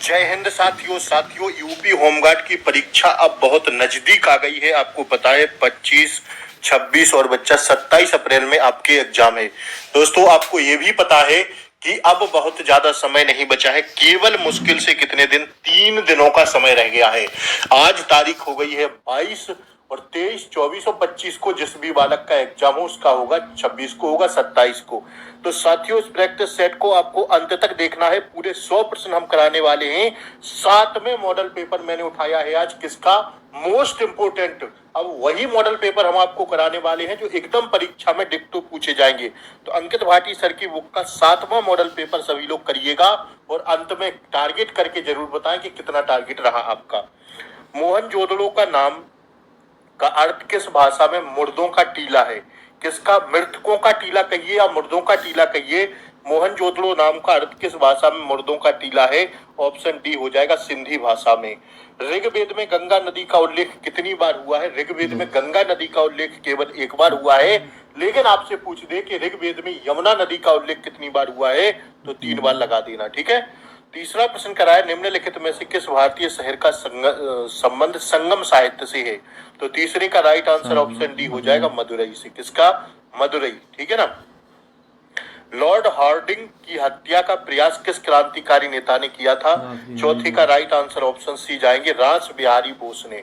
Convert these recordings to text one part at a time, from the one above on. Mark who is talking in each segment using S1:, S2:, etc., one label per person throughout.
S1: जय हिंद साथियों UP home guard की परीक्षा अब बहुत नजदीक आ गई है। आपको पता है 25, 26 और बच्चा 27 अप्रैल में आपके एग्जाम है। दोस्तों आपको ये भी पता है कि अब बहुत ज्यादा समय नहीं बचा है, केवल मुश्किल से कितने दिन, 3 दिनों का समय रह गया है। आज तारीख हो गई है 22 और 23, 24 और 25 को जिस भी बालक का एग्जाम हो उसका होगा, 26 को होगा, 27 को। तो साथियों इस प्रैक्टिस सेट को आपको अंत तक देखना है। पूरे 100 प्रश्न हम कराने वाले हैं। 7वें मॉडल पेपर मैंने उठाया है आज, किसका? Most important. अब वही मॉडल पेपर हम आपको कराने वाले हैं जो एकदम परीक्षा में डिक्टो पूछे जाएंगे। तो अंकित भाटी सर की बुक का 7वां मॉडल पेपर सभी लोग करिएगा और अंत में टारगेट करके जरूर बताएं कि कितना टारगेट रहा आपका। मोहनजोदड़ो का नाम का अर्थ किस भाषा में मुर्दों का टीला है? किसका? मृतकों का टीला कहिए या मुर्दों का टीला कहिए। मोहनजोदड़ो नाम का अर्थ किस भाषा में मुर्दों का टीला है? ऑप्शन डी हो जाएगा, सिंधी भाषा में। ऋग्वेद में गंगा नदी का उल्लेख कितनी बार हुआ है? ऋग्वेद में गंगा नदी का उल्लेख केवल एक बार हुआ है। लेकिन आपसे पूछ दे कि ऋग्वेद में यमुना नदी का उल्लेख कितनी बार हुआ है, तो 3 बार लगा देना। ठीक है। तीसरा प्रश्न कराया, निम्नलिखित में से किस भारतीय शहर का संबंध संगम साहित्य से है? तो तीसरे का राइट आंसर ऑप्शन डी हो जाएगा, मदुरई से। किसका? मदुरई। ठीक है ना। लॉर्ड हार्डिंग की हत्या का प्रयास किस क्रांतिकारी नेता ने किया था? चौथे का राइट आंसर ऑप्शन सी जाएंगे, रास बिहारी बोस ने।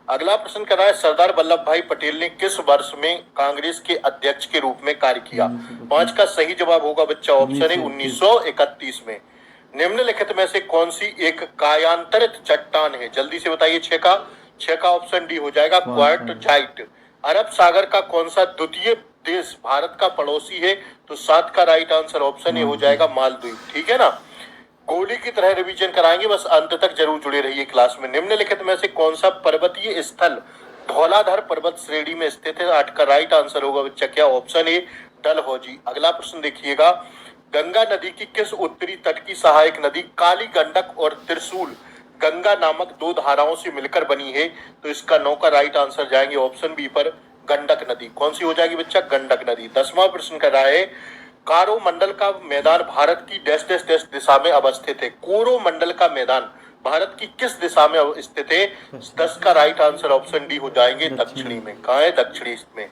S1: अगला प्रश्न कर रहा है, सरदार वल्लभ भाई पटेल ने किस वर्ष में कांग्रेस के अध्यक्ष के रूप में कार्य किया? 5 का सही जवाब होगा बच्चा ऑप्शन है 1931 में। निम्नलिखित में से कौन सी एक कायांतरित चट्टान है? जल्दी से बताइए। 6 का ऑप्शन डी हो जाएगा, क्वार्टजाइट। अरब सागर का कौन सा द्वितीय देश भारत का पड़ोसी है? तो 7 का राइट आंसर ऑप्शन ए हो जाएगा, मालदीव। ठीक है ना। गोली की तरह रिवीजन कराएंगे, बस अंत तक जरूर जुड़े रहिए क्लास में। निम्नलिखित में से कौन सा पर्वतीय स्थल धौलाधर पर्वत श्रेणी में स्थित है? 8 का राइट आंसर होगा बच्चा क्या? Option A, Dalhousie. अगला प्रश्न देखिएगा, गंगा नदी की किस उत्तरी तट की सहायक नदी काली गंडक और त्रिशूल गंगा नामक 2 धाराओं से मिलकर बनी है? तो इसका 9 का राइट आंसर जाएंगे ऑप्शन बी पर, गंडक नदी। कौन सी हो जाएगी बच्चा? गंडक नदी। 10वां प्रश्न कर रहा है, कोरोमंडल का मैदान भारत की डैश डैश डैश दिशा में अवस्थित है? कोरोमंडल का मैदान भारत की किस दिशा में स्थित है? 10 का राइट आंसर ऑप्शन डी हो जाएंगे, दक्षिणी में। कहा है? दक्षिणी में।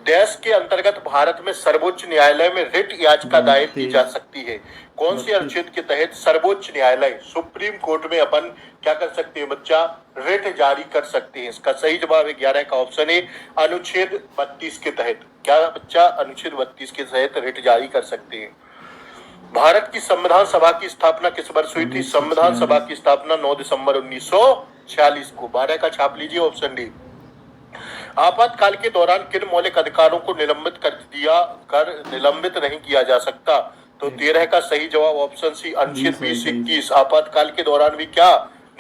S1: देश के अंतर्गत भारत में सर्वोच्च न्यायालय में रिट याचिका दायर की जा सकती है? कौन से अनुच्छेद के तहत सर्वोच्च न्यायालय सुप्रीम कोर्ट में अपन क्या कर सकते हैं बच्चा? रिट जारी कर सकते हैं। इसका सही जवाब है 11 का ऑप्शन है, अनुच्छेद 32 के तहत। क्या बच्चा? अनुच्छेद 32 के तहत रिट जारी कर सकते हैं। भारत की संविधान सभा की स्थापना किस वर्ष हुई थी? संविधान सभा की स्थापना 9 दिसंबर 1946 को। 12 का छाप लीजिए, ऑप्शन डी। आपातकाल के दौरान किन मौलिक अधिकारों को निलंबित नहीं किया जा सकता? तो 13 का सही जवाब ऑप्शन सी, अनुच्छेद 20 से 21। आपातकाल के दौरान भी क्या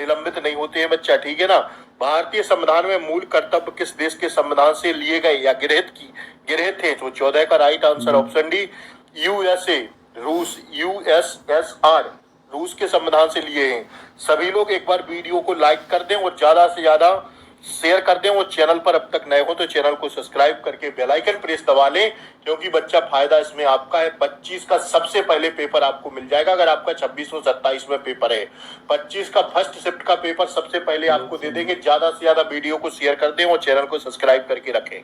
S1: निलंबित नहीं होते हैं बच्चा? ठीक है ना। भारतीय संविधान में मूल कर्तव्य किस देश के संविधान से लिए गए या गृहीत थे? तो 14 का right answer option D, USA, रूस, यूएसएसआर, रूस के संविधान से लिए हैं। सभी लोग एक बार वीडियो को लाइक कर दें और ज्यादा से ज्यादा शेयर कर दें। वो चैनल पर अब तक नए हो तो चैनल को सब्सक्राइब करके बेल आइकन प्रेस दबा लें, क्योंकि बच्चा फायदा इसमें आपका है। 25 का सबसे पहले पेपर आपको मिल जाएगा। अगर आपका 26 और 27 में पेपर है, 25 का फर्स्ट शिफ्ट का पेपर सबसे पहले आपको दे देंगे। ज्यादा से ज्यादा वीडियो को शेयर कर दें और चैनल को सब्सक्राइब करके रखें।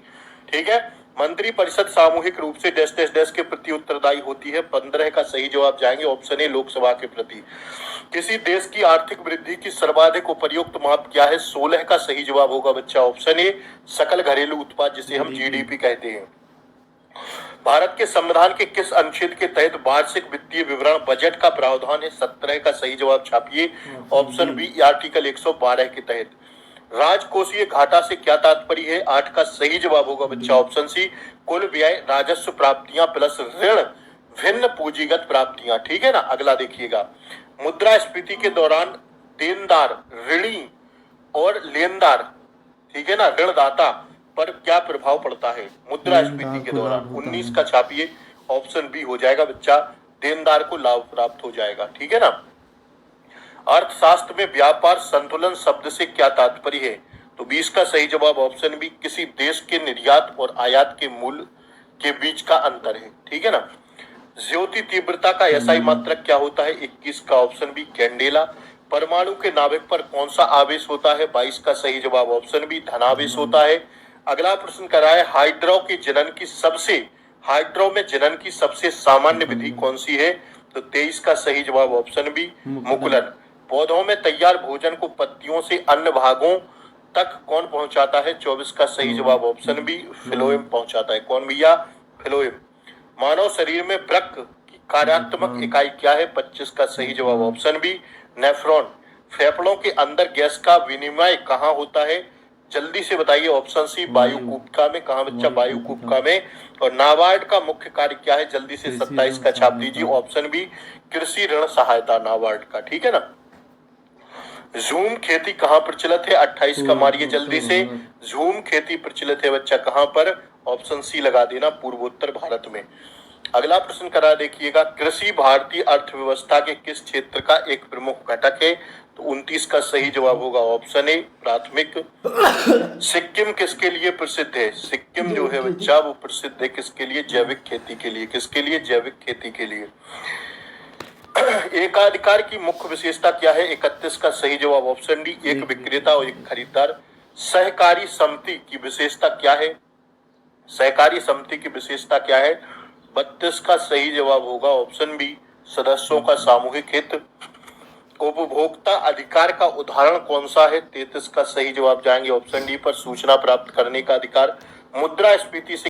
S1: ठीक है। मंत्री परिषद सामूहिक रूप से डैश डैश डैश के प्रति उत्तरदायी होती है? 15 का सही जवाब जाएंगे ऑप्शन ए, लोकसभा के प्रति। किसी देश की आर्थिक वृद्धि की सर्वाधिक उपयुक्त माप क्या है? 16 का सही जवाब होगा बच्चा ऑप्शन ए, सकल घरेलू उत्पाद, जिसे हम जीडीपी कहते हैं। भारत के संविधान के किस अनुच्छेद के तहत वार्षिक वित्तीय विवरण बजट का प्रावधान है? 17 का सही जवाब छापिए, ऑप्शन बी, आर्टिकल 112 के तहत। राजकोषीय घाटा से क्या तात्पर्य है? 8 का सही जवाब होगा बच्चा ऑप्शन सी, कुल व्यय, राजस्व प्राप्तियां प्लस ऋण भिन्न पूंजीगत प्राप्तियां। ठीक है ना। अगला देखिएगा, मुद्रास्फीति के दौरान देनदार, ऋणी और लेनदार, ठीक है ना, ऋणदाता पर क्या प्रभाव पड़ता है मुद्रास्फीति के दौरान? 19 का छापिए, ऑप्शन बी हो जाएगा बच्चा, देनदार को लाभ प्राप्त हो जाएगा। ठीक है ना। अर्थशास्त्र में व्यापार संतुलन शब्द से क्या तात्पर्य है? तो 20 का सही जवाब ऑप्शन बी, किसी देश के निर्यात और आयात के मूल्य के बीच का अंतर है। ठीक है ना। ज्योति तीव्रता का एसआई मात्रक क्या होता है? 21 का ऑप्शन बी, कैंडेला। परमाणु के नाभिक पर कौन सा आवेश होता है? 22 का सही जवाब ऑप्शन बी धनावेश होता है। अगला प्रश्न कर रहा है हाइड्रो में जनन की सबसे सामान्य विधि कौन सी है? तो 23 का सही जवाब ऑप्शन बी मुकुलन। पौधों में तैयार भोजन को पत्तियों से अन्य भागों तक कौन पहुंचाता है? 24 का सही जवाब ऑप्शन बी फ्लोएम पहुंचाता है। कौन भैया? फ्लोएम। मानव शरीर में वृक्क की कार्यात्मक इकाई क्या है? 25 का सही जवाब ऑप्शन बी नेफ्रॉन। फेफड़ों के अंदर गैस का विनिमय कहाँ होता है? जल्दी से बताइए। ऑप्शन सी वायु कूपिका में। कहाँ बच्चा? वायु कूपिका में। और नाबार्ड का मुख्य कार्य क्या है? जल्दी से 27 का छाप दीजिए। ऑप्शन बी कृषि ऋण सहायता नाबार्ड का। ठीक है ना। झूम खेती कहाँ प्रचलित है? 28 का मारिए जल्दी से। झूम खेती प्रचलित है बच्चा कहाँ पर? ऑप्शन सी लगा देना पूर्वोत्तर भारत में। अगला प्रश्न करा देखिएगा कृषि भारतीय अर्थव्यवस्था के किस क्षेत्र का एक प्रमुख घटक है? तो 29 का सही जवाब होगा ऑप्शन ए प्राथमिक। सिक्किम किसके लिए प्रसिद्ध है? सिक्किम जो है बच्चा वो प्रसिद्ध है किसके लिए? जैविक खेती के लिए। किसके लिए? जैविक खेती के लिए। एकाधिकार की मुख्य विशेषता क्या है? 31 का सही जवाब ऑप्शन डी एक विक्रेता और एक खरीदार। सहकारी समिति की विशेषता क्या है? सहकारी समिति की विशेषता क्या है? 32 का सही जवाब होगा ऑप्शन बी सदस्यों का सामूहिक हित। उपभोक्ता अधिकार का उदाहरण कौन सा है? 33 का सही जवाब जाएंगे ऑप्शन डी पर सूचना प्राप्त करने का अधिकार। मुद्रास्फीति से